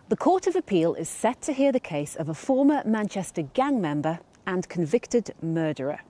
The Court of Appeal is set to hear the case of a former Manchester gang member and convicted murderer.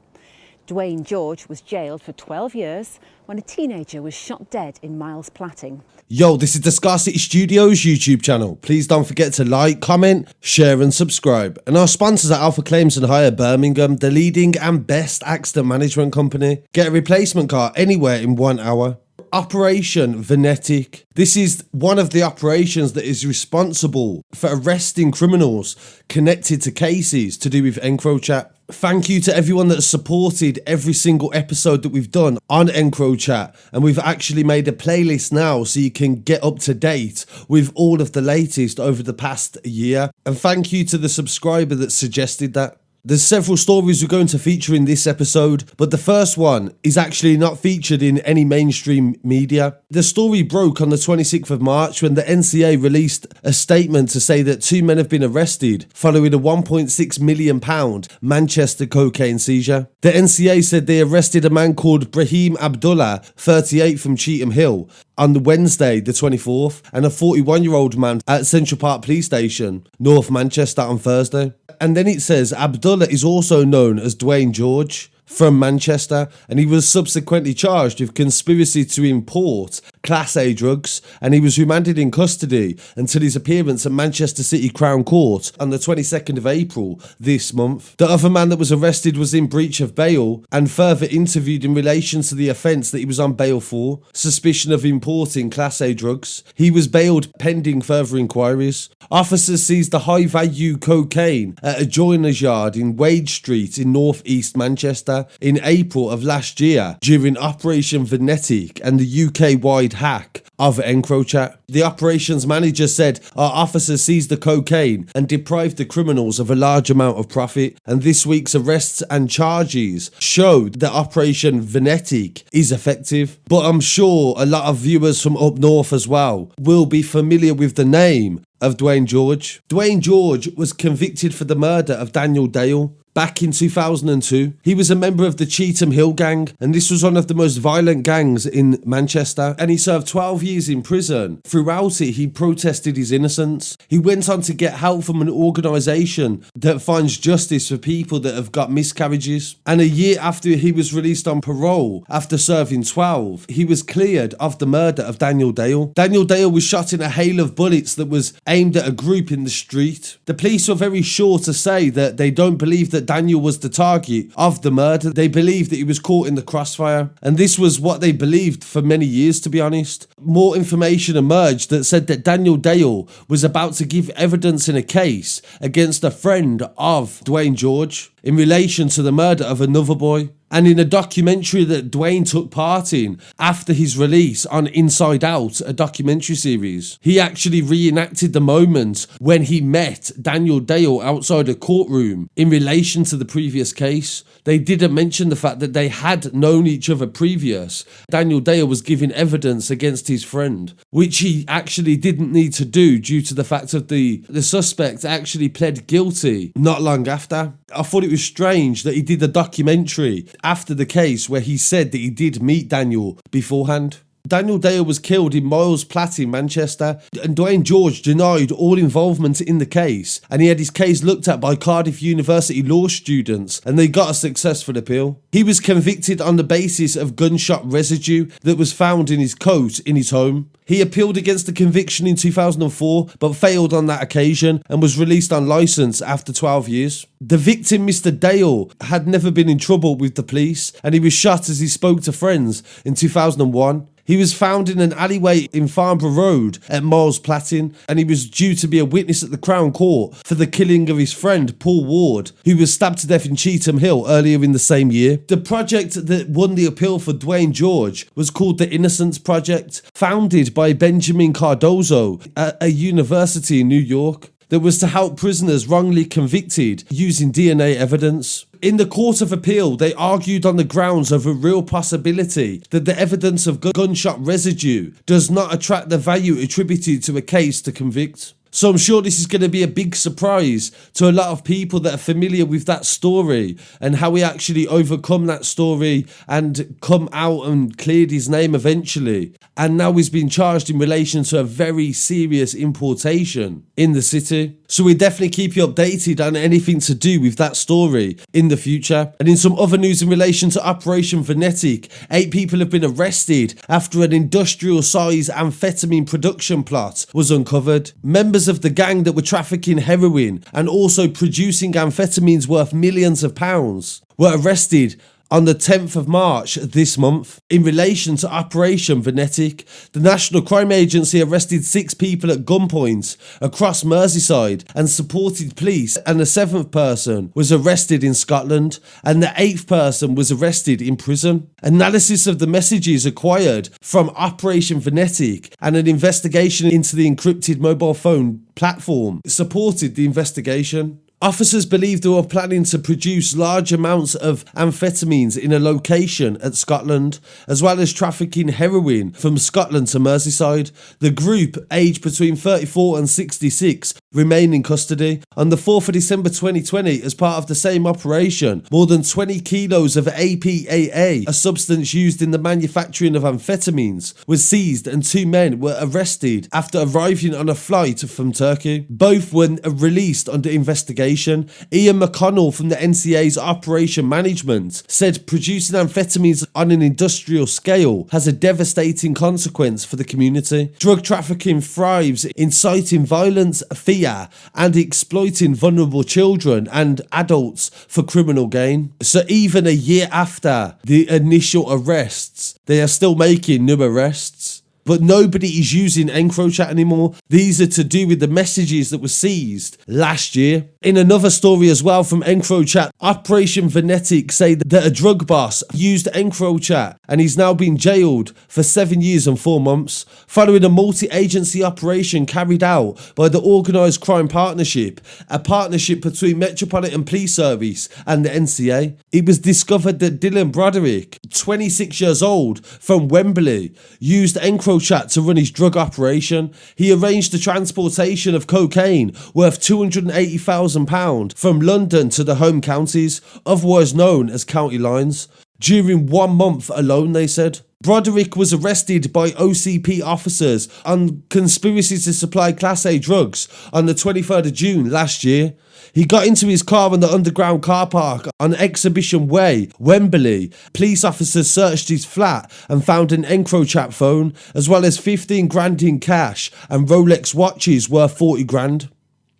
Dwaine George was jailed for 12 years when a teenager was shot dead in Milings Platting. Yo, this is the Scarcity Studios YouTube channel. Please don't forget to like, comment, share and subscribe. And our sponsors are Alpha Claims and Hire Birmingham, the leading and best accident management company. Get a replacement car anywhere in 1 hour. Operation Venetic. This is one of the operations that is responsible for arresting criminals connected to cases to do with Encrochat. Thank you to everyone that supported every single episode that we've done on Encrochat, and we've actually made a playlist now so you can get up to date with all of the latest over the past year. And thank you to the subscriber that suggested that. There's several stories we're going to feature in this episode, but the first one is actually not featured in any mainstream media. The story broke on the 26th of March when the NCA released a statement to say that 2 men have been arrested following a £1.6 million Manchester cocaine seizure. The NCA said they arrested a man called Braheem Abdullah, 38, from Cheetham Hill on Wednesday the 24th, and a 41-year-old man at Central Park Police Station, North Manchester, on Thursday. And then it says Abdullah is also known as Dwaine George from Manchester, and he was subsequently charged with conspiracy to import Class A drugs, and he was remanded in custody until his appearance at Manchester City Crown Court on the 22nd of April this month. The other man that was arrested was in breach of bail and further interviewed in relation to the offence that he was on bail for, suspicion of importing Class A drugs. He was bailed pending further inquiries. Officers seized the high-value cocaine at a joiner's yard in Wade Street in North East Manchester in April of last year during Operation Venetic and the UK-wide hack of Encrochat. The operations manager said our officers seized the cocaine and deprived the criminals of a large amount of profit, and this week's arrests and charges showed that Operation Venetic is effective. But I'm sure a lot of viewers from up north as well will be familiar with the name of Dwaine George. Dwaine George was convicted for the murder of Daniel Dale back in 2002. He was a member of the Cheetham Hill gang, and this was one of the most violent gangs in Manchester, and he served 12 years in prison. Throughout it, he protested his innocence. He went on to get help from an organisation that finds justice for people that have got miscarriages. And a year after he was released on parole, after serving 12, he was cleared of the murder of Daniel Dale. Daniel Dale was shot in a hail of bullets that was aimed at a group in the street. The police were very sure to say that they don't believe that Daniel was the target of the murder. They believed that he was caught in the crossfire, and this was what they believed for many years, to be honest. More information emerged that said that Daniel Dale was about to give evidence in a case against a friend of Dwaine George in relation to the murder of another boy. And in a documentary that Dwaine took part in after his release on Inside Out, a documentary series, he actually reenacted the moment when he met Daniel Dale outside a courtroom in relation to the previous case. They didn't mention the fact that they had known each other previous. Daniel Dale was giving evidence against his friend, which he actually didn't need to do due to the fact that the suspect actually pled guilty not long after. I thought it was strange that he did a documentary after the case where he said that he did meet Daniel beforehand. Daniel Dale was killed in Milings Platting Manchester, and Dwaine George denied all involvement in the case, and he had his case looked at by Cardiff University law students, and they got a successful appeal. He was convicted on the basis of gunshot residue that was found in his coat in his home. He appealed against the conviction in 2004, but failed on that occasion and was released on licence after 12 years. The victim, Mr. Dale, had never been in trouble with the police, and he was shot as he spoke to friends in 2001. He was found in an alleyway in Farnborough Road at Milings Platting, and he was due to be a witness at the Crown Court for the killing of his friend Paul Ward, who was stabbed to death in Cheetham Hill earlier in the same year. The project that won the appeal for Dwaine George was called the Innocence Project, founded by Benjamin Cardozo at a university in New York, that was to help prisoners wrongly convicted using DNA evidence. In the Court of Appeal, they argued on the grounds of a real possibility that the evidence of gunshot residue does not attract the value attributed to a case to convict. So I'm sure this is going to be a big surprise to a lot of people that are familiar with that story and how he actually overcome that story and come out and cleared his name eventually. And now he's been charged in relation to a very serious importation in the city. So we'll definitely keep you updated on anything to do with that story in the future. And in some other news in relation to Operation Venetic, 8 people have been arrested after an industrial size amphetamine production plot was uncovered. Members of the gang that were trafficking heroin and also producing amphetamines worth millions of pounds were arrested on the 10th of March this month. In relation to Operation Venetic, the National Crime Agency arrested 6 people at gunpoint across Merseyside and supported police, and the 7th person was arrested in Scotland and the 8th person was arrested in prison. Analysis of the messages acquired from Operation Venetic and an investigation into the encrypted mobile phone platform supported the investigation. Officers believed they were planning to produce large amounts of amphetamines in a location at Scotland, as well as trafficking heroin from Scotland to Merseyside. The group, aged between 34 and 66, remain in custody. On the 4th of December 2020, as part of the same operation, more than 20 kilos of APAA, a substance used in the manufacturing of amphetamines, was seized and 2 men were arrested after arriving on a flight from Turkey. Both were released under investigation. Ian McConnell from the NCA's Operation Management said producing amphetamines on an industrial scale has a devastating consequence for the community. Drug trafficking thrives, inciting violence, fear, and exploiting vulnerable children and adults for criminal gain. So even a year after the initial arrests, they are still making new arrests. But nobody is using Encrochat anymore. These are to do with the messages that were seized last year. In another story as well from Encrochat, Operation Venetic say that a drug boss used Encrochat and he's now been jailed for 7 years and 4 months following a multi-agency operation carried out by the Organised Crime Partnership, a partnership between Metropolitan Police Service and the NCA. It was discovered that Dylan Broderick, 26 years old, from Wembley, used Encrochat to run his drug operation. He arranged the transportation of cocaine worth £280,000 from London to the home counties, otherwise known as county lines, during 1 month alone, they said. Broderick was arrested by OCP officers on conspiracy to supply Class A drugs on the 23rd of June last year. He got into his car in the underground car park on Exhibition Way, Wembley. Police officers searched his flat and found an Encrochat phone, as well as 15 grand in cash and Rolex watches worth 40 grand.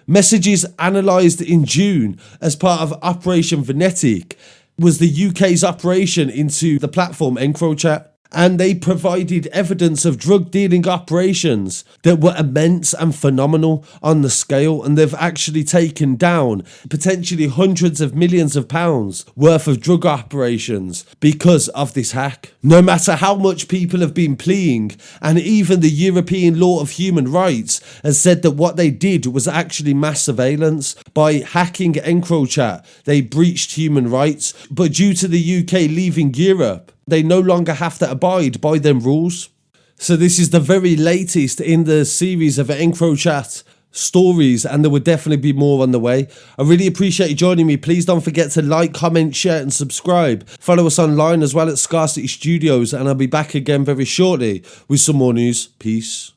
Messages analysed in June as part of Operation Venetic was the UK's operation into the platform Encrochat. And they provided evidence of drug dealing operations that were immense and phenomenal on the scale, and they've actually taken down potentially hundreds of millions of pounds worth of drug operations because of this hack. No matter how much people have been pleading, and even the European Law of Human Rights has said that what they did was actually mass surveillance. By hacking Encrochat, they breached human rights, but due to the UK leaving Europe, they no longer have to abide by them rules. So this is the very latest in the series of Encrochat stories, and there will definitely be more on the way. I really appreciate you joining me. Please don't forget to like, comment, share and subscribe. Follow us online as well at Scarcity Studios, and I'll be back again very shortly with some more news. Peace.